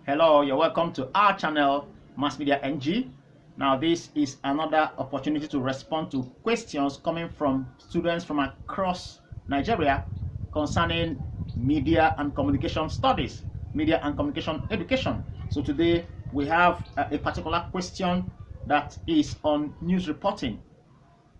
Hello, you're welcome to our channel, Mass Media NG. Now, this is another opportunity to respond to questions coming from students from across Nigeria concerning media and communication studies, media and communication education. So today we have a particular question that is on news reporting.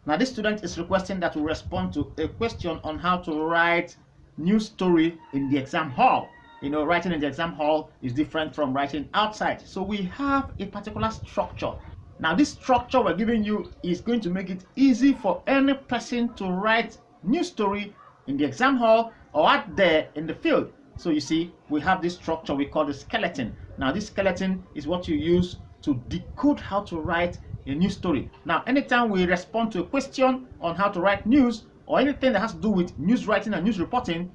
Now, this student is requesting that we respond to a question on how to write news story in the exam hall. You know, writing in the exam hall is different from writing outside. So we have a particular structure. Now, this structure we're giving you is going to make it easy for any person to write news story in the exam hall or out there in the field. So you see, we have this structure we call the skeleton. Now, this skeleton is what you use to decode how to write a news story. Now, anytime we respond to a question on how to write news or anything that has to do with news writing and news reporting,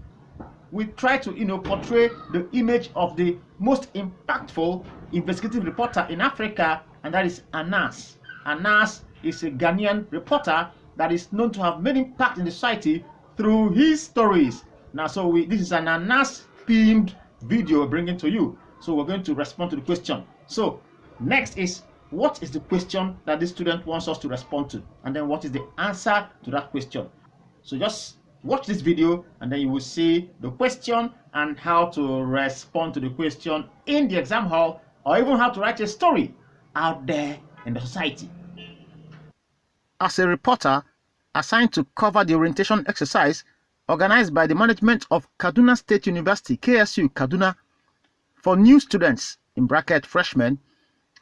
we try to portray the image of the most impactful investigative reporter in Africa, and that is Anas. Anas is a Ghanaian reporter that is known to have made impact in the society through his stories. Now, so this is an Anas themed video bringing to you. So we're going to respond to the question. So next is, what is the question that this student wants us to respond to? And then what is the answer to that question? So just watch this video and then you will see the question and how to respond to the question in the exam hall, or even how to write a story out there in the society. As a reporter assigned to cover the orientation exercise organized by the management of Kaduna State University, KSU Kaduna, for new students, in bracket freshmen,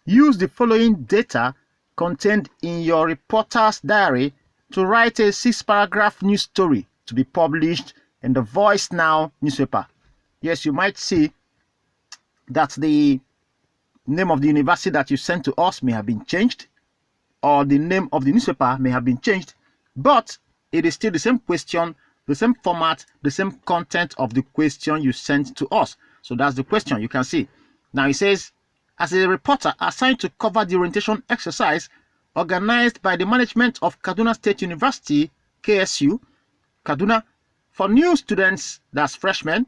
use the following data contained in your reporter's diary to write a 6-paragraph news story to be published in the Voice Now newspaper. Yes, you might see that the name of the university that you sent to us may have been changed, or the name of the newspaper may have been changed, but it is still the same question, the same format, the same content of the question you sent to us. So that's the question you can see. Now it says, as a reporter assigned to cover the orientation exercise organized by the management of Kaduna State University, KSU, Kaduna, for new students, that's freshmen,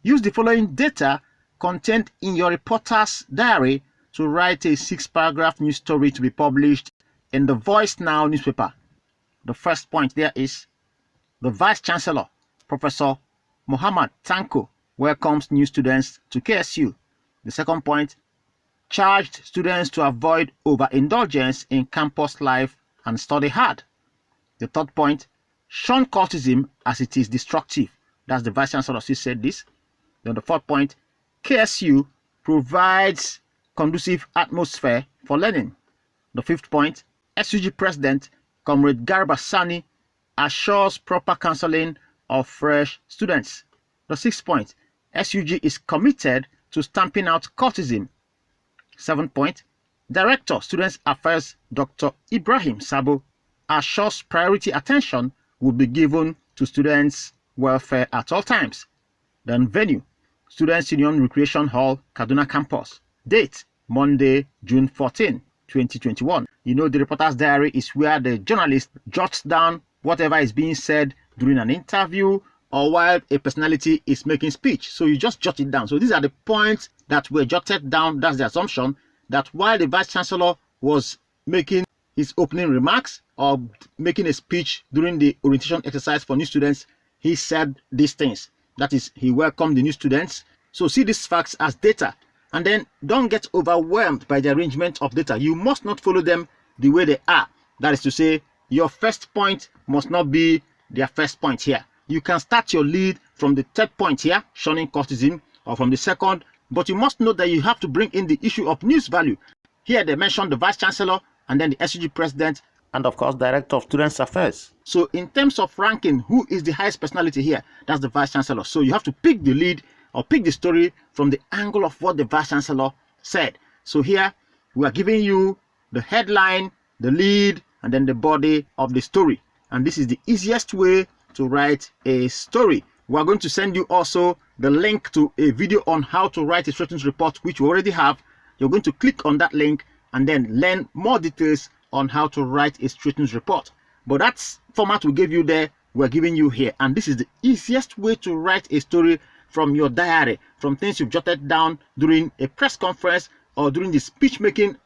use the following data contained in your reporter's diary to write a 6-paragraph news story to be published in the Voice Now newspaper. The first point there is, the Vice Chancellor, Professor Muhammad Tanko, welcomes new students to KSU. The second point, charged students to avoid overindulgence in campus life and study hard. The third point, shun cultism as it is destructive. That's the Vice Chancellor who said this. Then the fourth point, KSU provides conducive atmosphere for learning. The fifth point, SUG President Comrade Garba Sani assures proper counseling of fresh students. The sixth point, SUG is committed to stamping out cultism. Seventh point, Director Students Affairs Dr. Ibrahim Sabo assures priority attention will be given to students' welfare at all times. Then venue, Students Union Recreation Hall, Kaduna Campus. Date, Monday, June 14, 2021. You know, the reporter's diary is where the journalist jots down whatever is being said during an interview or while a personality is making speech. So you just jot it down. So these are the points that were jotted down. That's the assumption that while the Vice Chancellor was making his opening remarks or making a speech during the orientation exercise for new students, he said these things. That is, he welcomed the new students. So see these facts as data, and then don't get overwhelmed by the arrangement of data. You must not follow them the way they are. That is to say, your first point must not be their first point here. You can start your lead from the third point here, shunning cultism, or from the second, but you must know that you have to bring in the issue of news value. Here they mentioned the Vice Chancellor, and then the SUG President, and of course Director of Students Affairs. So in terms of ranking, who is the highest personality here? That's the Vice Chancellor. So you have to pick the lead or pick the story from the angle of what the Vice Chancellor said. So here we are giving you the headline, the lead, and then the body of the story. And this is the easiest way to write a story. We are going to send you also the link to a video on how to write a straight news report, which you already have. You're going to click on that link and then learn more details on how to write a straight news report. But that format we gave you there, we're giving you here. And this is the easiest way to write a story from your diary, from things you've jotted down during a press conference or during the speech making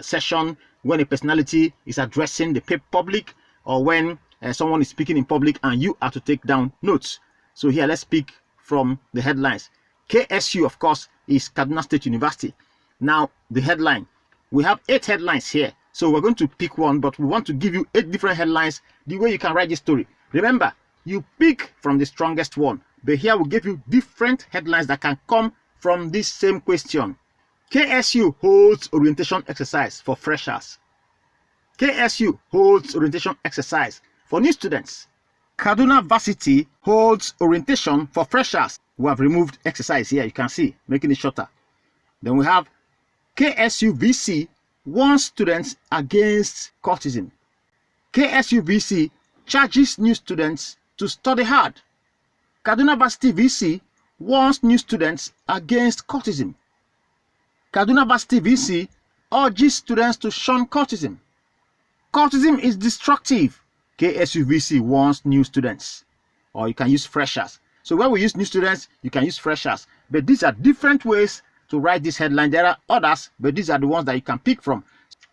session when a personality is addressing the public, or when someone is speaking in public and you are to take down notes. So here, let's speak from the headlines. KSU, of course, is Kaduna State University. Now, the headline. We have 8 headlines here. So we're going to pick one, but we want to give you 8 different headlines, the way you can write this story. Remember, you pick from the strongest one. But here we'll give you different headlines that can come from this same question. KSU holds orientation exercise for freshers. KSU holds orientation exercise for new students. Kaduna Varsity holds orientation for freshers. We have removed exercise here, you can see, making it shorter. Then we have KSU VC warns students against cultism. KSU VC charges new students to study hard. Kaduna Varsity VC warns new students against cultism. Kaduna Varsity VC urges students to shun cultism. Cultism is destructive. KSU VC warns new students. Or you can use freshers. So when we use new students, you can use freshers. But these are different ways to write this headline. There are others, but these are the ones that you can pick from.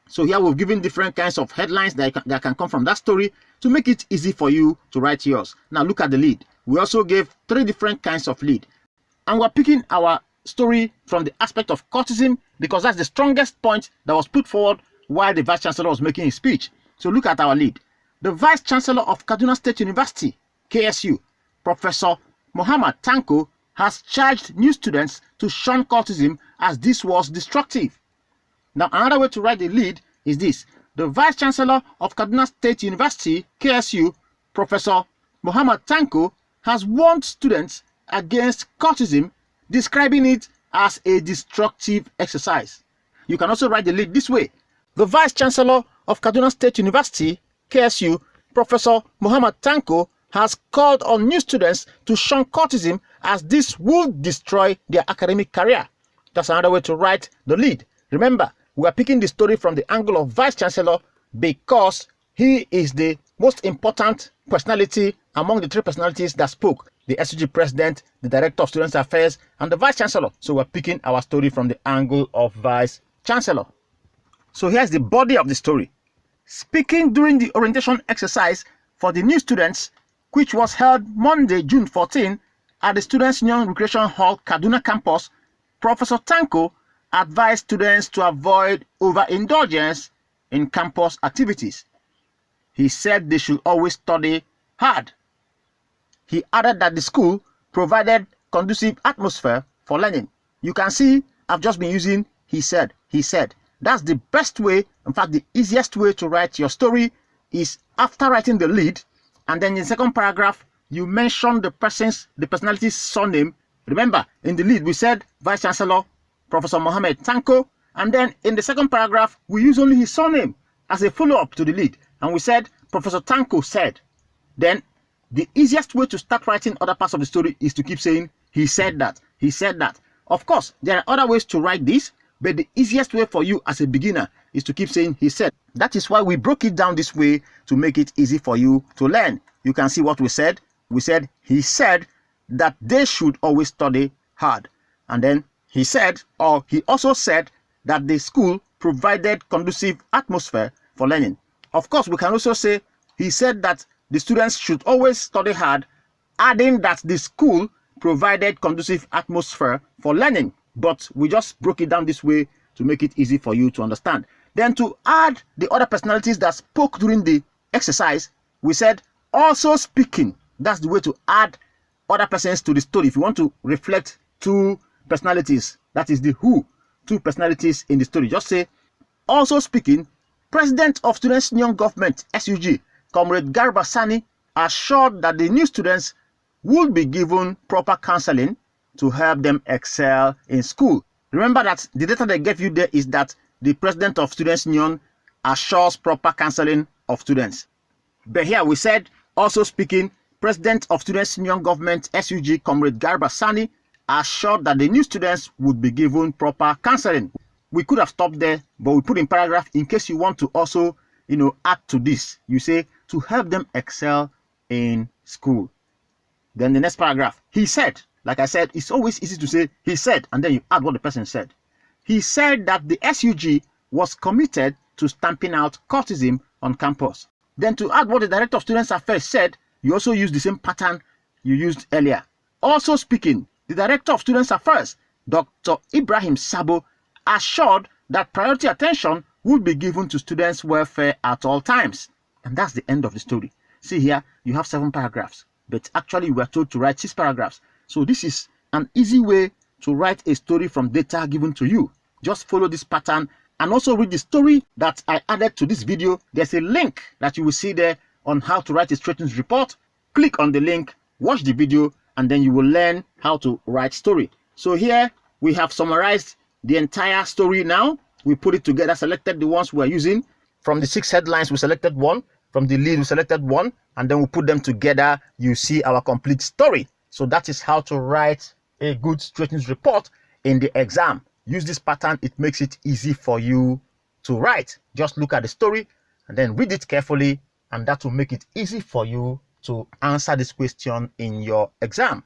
So here we've given different kinds of headlines that can come from that story to make it easy for you to write yours. Now look at the lead. We also gave 3 different kinds of lead. And we're picking our story from the aspect of cultism because that's the strongest point that was put forward while the Vice Chancellor was making his speech. So look at our lead. The Vice Chancellor of Kaduna State University, KSU, Professor Muhammad Tanko, has charged new students to shun cultism as this was destructive. Now, another way to write the lead is this. The Vice Chancellor of Kaduna State University, KSU, Professor Muhammad Tanko, has warned students against cultism, describing it as a destructive exercise. You can also write the lead this way. The Vice Chancellor of Kaduna State University, KSU, Professor Muhammad Tanko, has called on new students to shun cultism as this will destroy their academic career. That's another way to write the lead. Remember, we are picking the story from the angle of Vice Chancellor because he is the most important personality among the 3 personalities that spoke. The SUG President, the Director of Student Affairs, and the Vice Chancellor. So we're picking our story from the angle of Vice Chancellor. So here's the body of the story. Speaking during the orientation exercise for the new students, which was held Monday, June 14 at the Students' Union Recreation Hall, Kaduna campus, Professor Tanko advised students to avoid overindulgence in campus activities. He said they should always study hard. He added that the school provided conducive atmosphere for learning. You can see I've just been using he said. That's the best way, in fact the easiest way to write your story is after writing the lead, and then in the second paragraph you mention the personality's surname. Remember, in the lead we said Vice Chancellor Professor Mohammed Tanko, and then in the second paragraph we use only his surname as a follow-up to the lead, and we said Professor Tanko said. Then the easiest way to start writing other parts of the story is to keep saying he said that, he said that. Of course, there are other ways to write this, but the easiest way for you as a beginner is to keep saying he said. That is why we broke it down this way, to make it easy for you to learn. You can see what we said. We said he said that they should always study hard. And then he said, or he also said, that the school provided conducive atmosphere for learning. Of course, we can also say he said that the students should always study hard, adding that the school provided conducive atmosphere for learning. But we just broke it down this way to make it easy for you to understand. Then to add the other personalities that spoke during the exercise, we said also speaking. That's the way to add other persons to the story. If you want to reflect 2 personalities, that is the who, 2 personalities in the story, just say also speaking. President of Students' Union Government, SUG, Comrade Garba Sani, assured that the new students will be given proper counseling to help them excel in school. Remember that the data they gave you there is that the President of Students' Union assures proper counseling of students. But here we said, also speaking, President of Students' Union Government, SUG, Comrade Garba Sani, assured that the new students would be given proper counseling. We could have stopped there, but we put in paragraph in case you want to also, add to this. You say to help them excel in school. Then the next paragraph, he said, like I said, it's always easy to say he said, and then you add what the person said. He said that the SUG was committed to stamping out cultism on campus. Then to add what the Director of Students Affairs said, you also use the same pattern you used earlier. Also speaking, the Director of Students Affairs, Dr. Ibrahim Sabo, assured that priority attention would be given to students' welfare at all times. And that's the end of the story. See here, you have 7 paragraphs, but actually we are told to write 6 paragraphs. So this is an easy way to write a story from data given to you. Just follow this pattern and also read the story that I added to this video. There's a link that you will see there on how to write a straight news report. Click on the link, watch the video, and then you will learn how to write story. So here we have summarized the entire story now. We put it together, selected the ones we are using. From the 6 headlines, we selected one. From the lead, we selected one. And then we put them together. You see our complete story. So that is how to write a good straight news report in the exam. Use this pattern. It makes it easy for you to write. Just look at the story and then read it carefully. And that will make it easy for you to answer this question in your exam.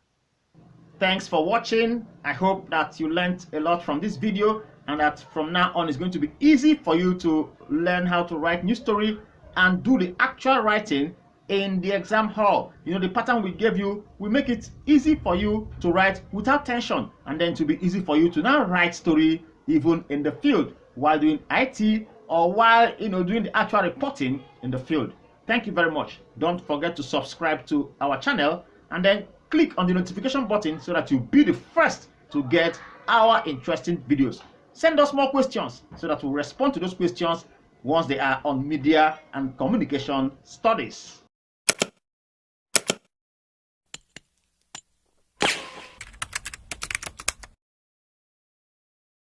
Thanks for watching. I hope that you learned a lot from this video, and that from now on it's going to be easy for you to learn how to write news story and do the actual writing in the exam hall. You know, the pattern we gave you will make it easy for you to write without tension, and then to be easy for you to now write story even in the field while doing IT or while doing the actual reporting in the field. Thank you very much. Don't forget to subscribe to our channel and then click on the notification button so that you'll be the first to get our interesting videos. Send us more questions so that we'll respond to those questions once they are on media and communication studies.